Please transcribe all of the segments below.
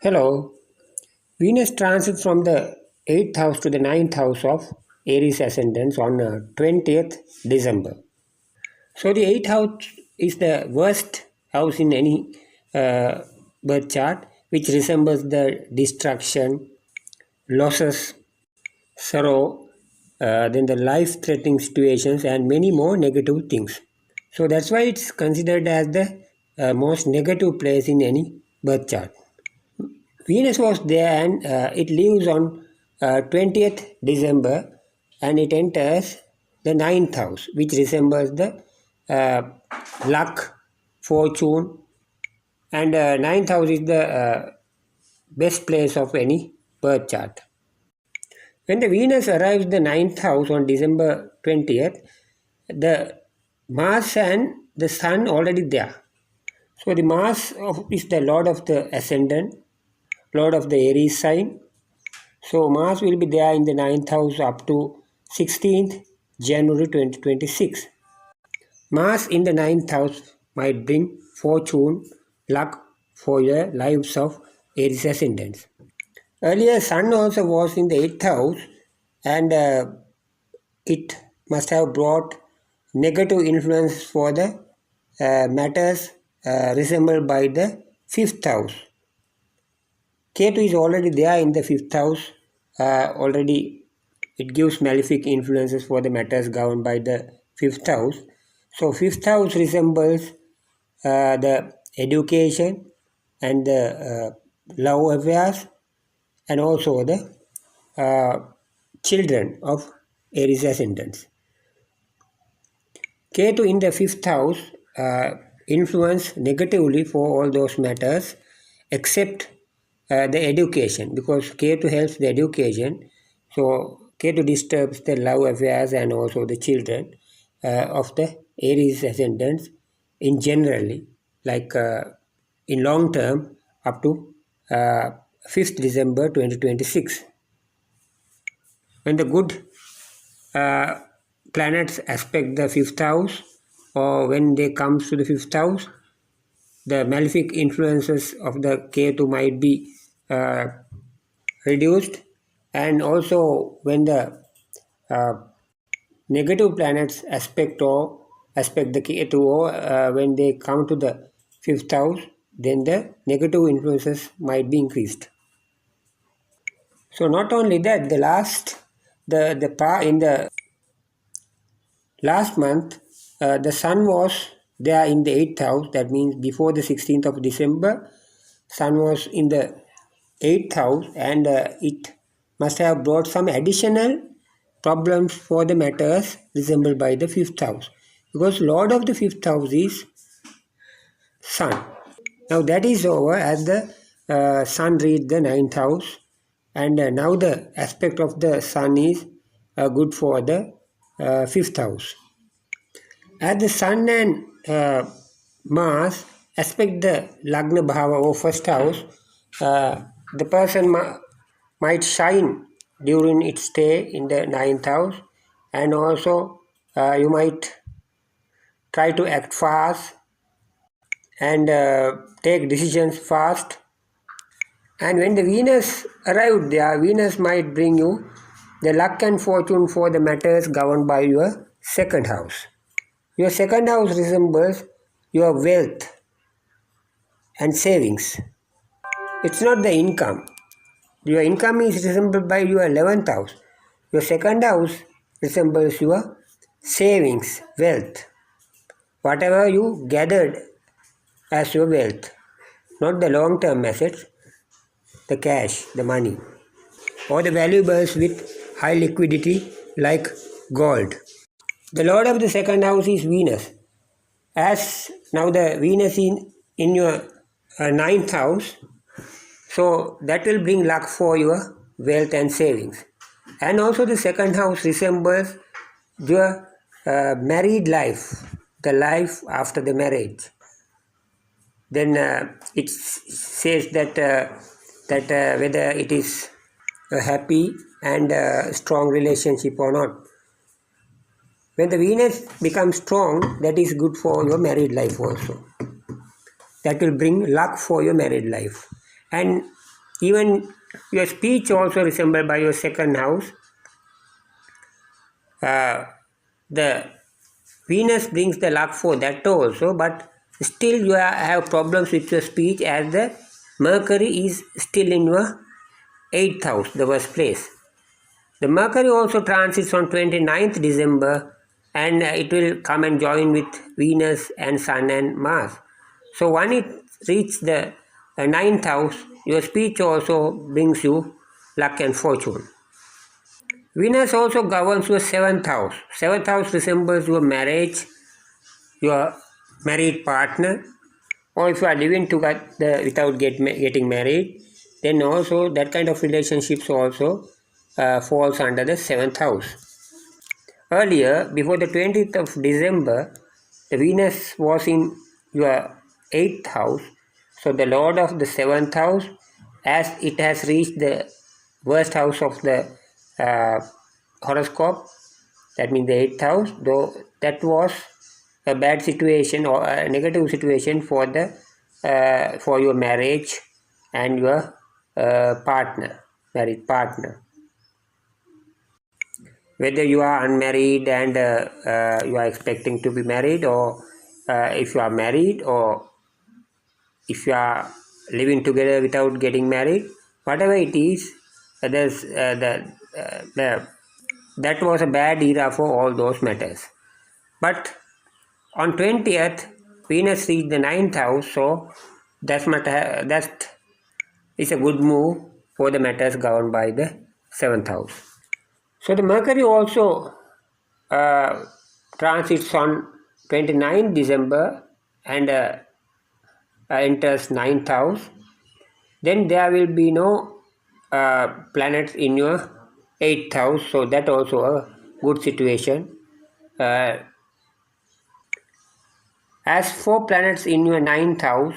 Hello. Venus transits from the 8th house to the 9th house of Aries ascendants on 20th December. So the 8th house is the worst house in any birth chart, which resembles the destruction, losses, sorrow, then the life-threatening situations and many more negative things. So that's why it's considered as the most negative place in any birth chart. Venus was there and it leaves on 20th December and it enters the ninth house, which resembles the uh, luck, fortune, and ninth house is the best place of any birth chart. When the Venus arrives the ninth house on December 20th, the Mars and the Sun already there. So the is the Lord of the Ascendant, Lord of the Aries sign. So Mars will be there in the ninth house up to 16th January 2026. Mars in the ninth house might bring fortune, luck for the lives of Aries ascendants. Earlier, Sun also was in the 8th house and it must have brought negative influence for the matters resembled by the 5th house. Ketu is already there in the 5th house. Already it gives malefic influences for the matters governed by the 5th house. So 5th house resembles the education and the love affairs and also the children of Aries ascendants. Ketu in the 5th house influence negatively for all those matters except the education, because Ketu helps the education. So Ketu disturbs the love affairs and also the children of the Aries ascendants in generally, like in long term up to 5th December 2026. When the good planets aspect the 5th house, or when they come to the 5th house, the malefic influences of the Ketu might be reduced, and also when the negative planets aspect the Ketu, or when they come to the 5th house, then the negative influences might be increased. So not only that, in the last month, the Sun was there in the 8th house. That means before the 16th of December, Sun was in the 8th house, and it must have brought some additional problems for the matters resembled by the 5th house, because Lord of the 5th house is Sun. Now that is over as the Sun reached the 9th house, and now the aspect of the Sun is good for the 5th house. As the Sun and Mars aspect the lagna bhava or first house, the person might shine during its stay in the 9th house, and also you might try to act fast and take decisions fast. And when the Venus arrived there, Venus might bring you the luck and fortune for the matters governed by your second house. Your second house resembles your wealth and savings. It's not the income. Your income is resembled by your 11th house. Your second house resembles your savings, wealth. Whatever you gathered as your wealth. Not the long-term assets, the cash, the money, or the valuables with high liquidity like gold. The lord of the second house is Venus. As now the Venus in your ninth house, so that will bring luck for your wealth and savings. And also the second house resembles your married life, the life after the marriage. Then it says that whether it is a happy and strong relationship or not. When the Venus becomes strong, that is good for your married life also. That will bring luck for your married life. And Even your speech also resembled by your second house. The Venus brings the luck for that also, but still you have problems with your speech as the Mercury is still in your 8th house, the worst place. The Mercury also transits on 29th December and it will come and join with Venus and Sun and Mars. So when it reaches the 9th house, your speech also brings you luck and fortune. Venus also governs your 7th house. 7th house resembles your marriage, your married partner, or if you are living together without getting married, then also that kind of relationships also falls under the 7th house. Earlier, before the 20th of December, the Venus was in your 8th house. So the Lord of the 7th house, as it has reached the worst house of the horoscope, that means the 8th house, though that was a bad situation or a negative situation for the for your marriage and your married partner. Whether you are unmarried and you are expecting to be married, or if you are married, or if you are living together without getting married, whatever it is, that was a bad era for all those matters. But on 20th, Venus reached the 9th house, so that is a good move for the matters governed by the 7th house. So the Mercury also transits on 29 December and enters 9th house. Then there will be no planets in your 8th house, so that also a good situation. As 4 planets in your 9th house,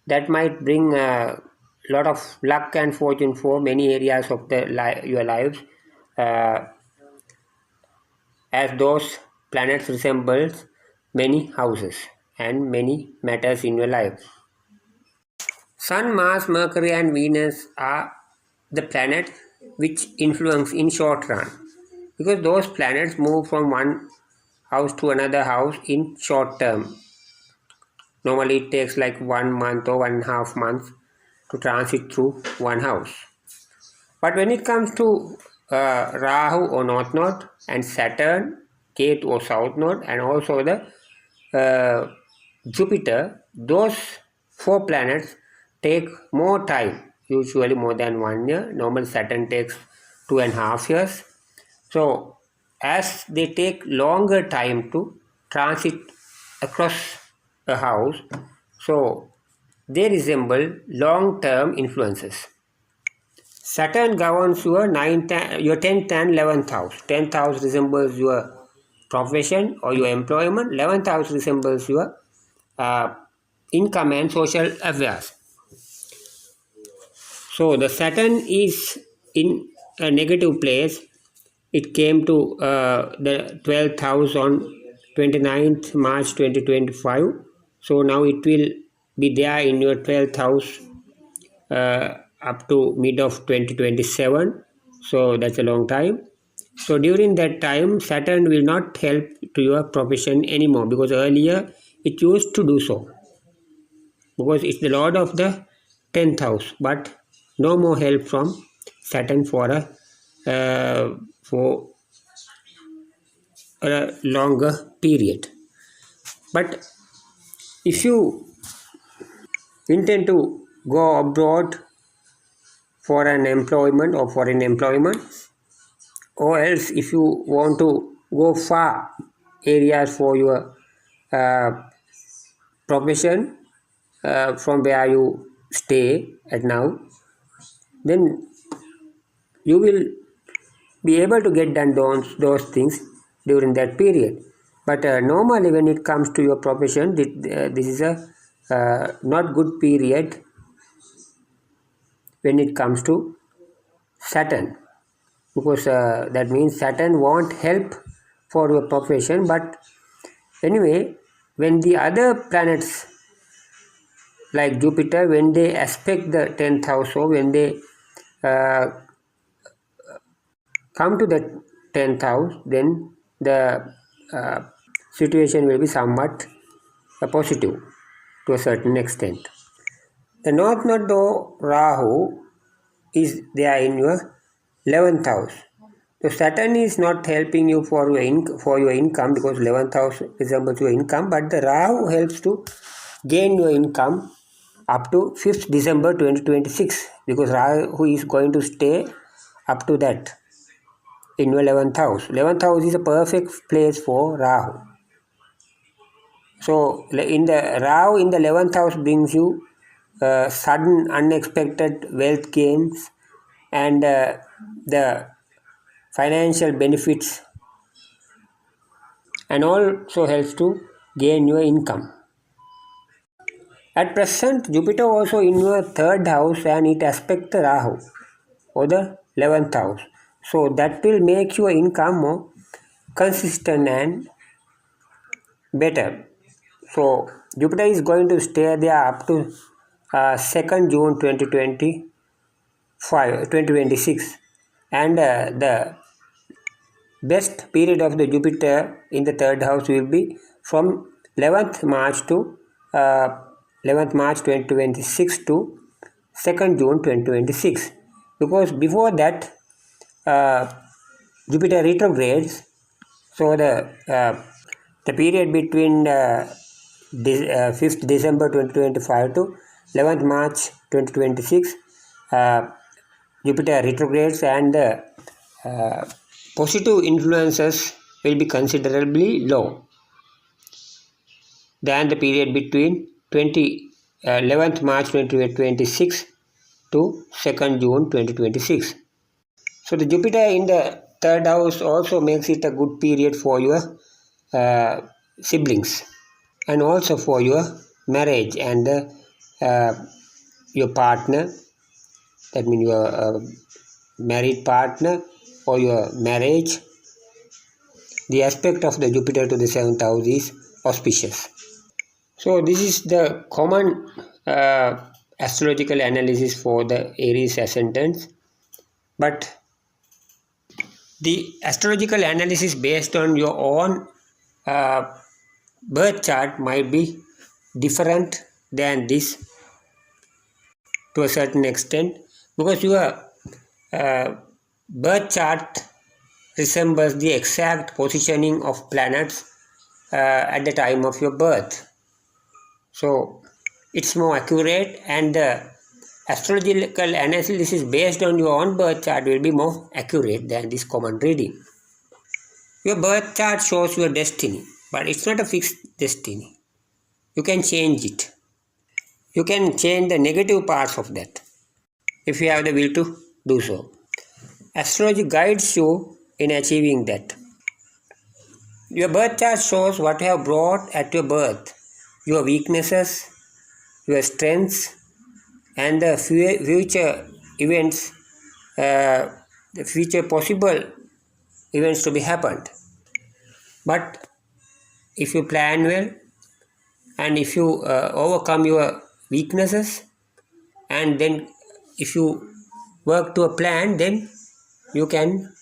that might bring a lot of luck and fortune for many areas of your lives, as those planets resembles many houses and many matters in your life. Sun, Mars, Mercury and Venus are the planets which influence in short run, because those planets move from one house to another house in short term. Normally it takes like 1 month or 1.5 months to transit through one house. But when it comes to Rahu or North Node and Saturn, Ketu or South Node, and also the Jupiter, those 4 planets take more time, usually more than 1 year. Normally Saturn takes 2.5 years. So as they take longer time to transit across a house, so they resemble long-term influences. Saturn governs your 10th and 11th house. 10th house resembles your profession or your employment. 11th house resembles your income and social affairs. So the Saturn is in a negative place. It came to the 12th house on 29th March 2025. So now it will be there in your 12th house up to mid of 2027. So that's a long time. So during that time, Saturn will not help to your profession anymore, because earlier it used to do so, because it's the lord of the 10th house. But no more help from Saturn for a longer period. But if you intend to go abroad for an employment or for an employment, or else if you want to go far areas for your profession from where you stay at now, then you will be able to get done those things during that period. But normally when it comes to your profession, this is a not good period when it comes to Saturn, because that means Saturn won't help for your profession. But anyway, when the other planets like Jupiter, when they aspect the 10th house, so when they come to the 10th house, then the situation will be somewhat positive to a certain extent. The North Node though Rahu is there in your 11th house. So Saturn is not helping you for your income, because 11th house resembles your income, but the Rahu helps to gain your income up to 5th December 2026, because Rahu is going to stay up to that in your 11th house. 11th house is a perfect place for Rahu. So in the Rahu in the 11th house brings you sudden unexpected wealth gains and the financial benefits, and also helps to gain your income. At present, Jupiter also in your 3rd house and it aspects the Rahu or the 11th house. So that will make your income more consistent and better. So Jupiter is going to stay there up to 2nd June 2026, and the best period of the Jupiter in the 3rd house will be from 11th March to 11th March 2026 to 2nd June 2026, because before that Jupiter retrogrades. So the period between 5th December 2025 to 11th March 2026, Jupiter retrogrades, and the positive influences will be considerably low than the period between 11th March 2026 to 2nd June 2026. So the Jupiter in the 3rd house also makes it a good period for your siblings, and also for your marriage and your partner, that means your married partner or your marriage. The aspect of the Jupiter to the 7th house is auspicious. So this is the common astrological analysis for the Aries ascendants, but the astrological analysis based on your own birth chart might be different than this to a certain extent, because your birth chart resembles the exact positioning of planets at the time of your birth. So it's more accurate, and the astrological analysis based on your own birth chart will be more accurate than this common reading. Your birth chart shows your destiny, but it's not a fixed destiny. You can change it. You can change the negative parts of that if you have the will to do so. Astrology guides you in achieving that. Your birth chart shows what you have brought at your birth, your weaknesses, your strengths, and the future events, the future possible events to be happened. But if you plan well, and if you overcome your weaknesses, and then if you work to a plan, then you can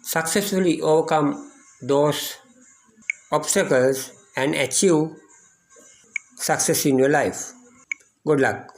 successfully overcome those obstacles and achieve success in your life. Good luck.